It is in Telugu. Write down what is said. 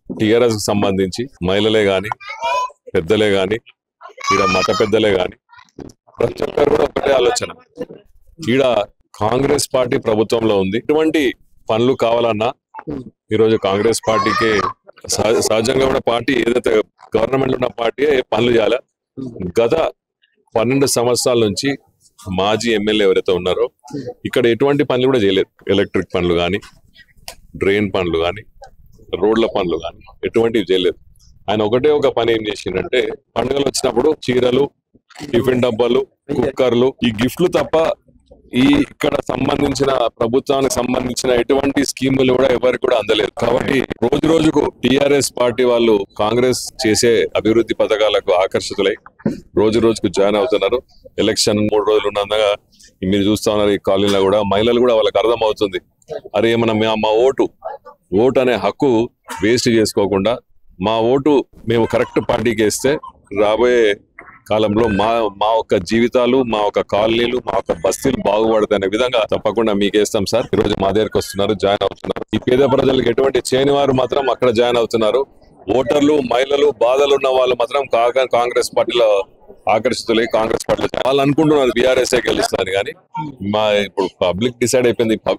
టిఆర్ఎస్ కు సంబంధించి మహిళలే గాని పెద్దలే గాని ఈడ మత పెద్దలే గాని ప్రతి ఒక్కరు కూడా ఒకటే ఆలోచన, ఈడ కాంగ్రెస్ పార్టీ ప్రభుత్వంలో ఉంది, ఇటువంటి పనులు కావాలన్నా ఈరోజు కాంగ్రెస్ పార్టీకి సహజంగా కూడా పార్టీ ఏదైతే గవర్నమెంట్ ఉన్న పార్టీ పనులు చేయాలి. గత 12 సంవత్సరాల నుంచి మాజీ ఎమ్మెల్యే ఎవరైతే ఉన్నారో ఇక్కడ ఎటువంటి పనులు కూడా చేయలేదు. ఎలక్ట్రిక్ పనులు కానీ, డ్రైన్ పనులు కానీ, రోడ్ల పనులు కానీ ఎటువంటివి చేయలేదు. ఆయన ఒకటే ఒక పని ఏం చేసిందంటే పండుగలు వచ్చినప్పుడు చీరలు, టిఫిన్ డబ్బాలు, కుక్కర్లు, ఈ గిఫ్ట్లు తప్ప ఈ ఇక్కడ సంబంధించిన ప్రభుత్వానికి సంబంధించిన ఎటువంటి స్కీములు కూడా ఎవరికి కూడా అందలేదు. కాబట్టి రోజు రోజుకు టిఆర్ఎస్ పార్టీ వాళ్ళు కాంగ్రెస్ చేసే అభివృద్ధి పథకాలకు ఆకర్షితులై రోజు రోజుకు జాయిన్ అవుతున్నారు. ఎలక్షన్ 3 రోజులు ఉన్నందుగా మీరు చూస్తా ఉన్నారు, ఈ కాలనీలో కూడా మహిళలు కూడా వాళ్ళకి అర్థం అవుతుంది, అరే మనం మా ఓటు అనే హక్కు వేస్ట్ చేసుకోకుండా మా ఓటు మేము కరెక్ట్ పార్టీకి వేస్తే రాబోయే కాలంలో మా యొక్క జీవితాలు, మా యొక్క కాలనీలు, మా యొక్క బస్తీలు బాగుపడతాయనే విధంగా తప్పకుండా మీకు వేస్తాం సార్. ఈ రోజు మా దగ్గరకు వస్తున్నారు, జాయిన్ అవుతున్నారు. ఈ పేద ప్రజలకు ఎటువంటి చేయని వారు మాత్రం అక్కడ జాయిన్ అవుతున్నారు. ఓటర్లు, మహిళలు, బాధలు ఉన్న వాళ్ళు మాత్రం కాంగ్రెస్ పార్టీలో ఆకర్షితులై కాంగ్రెస్ పార్టీలో వాళ్ళు అనుకుంటున్నారు బీఆర్ఎస్ఏ గెలుస్తుంది కానీ ఇప్పుడు పబ్లిక్ డిసైడ్ అయిపోయింది.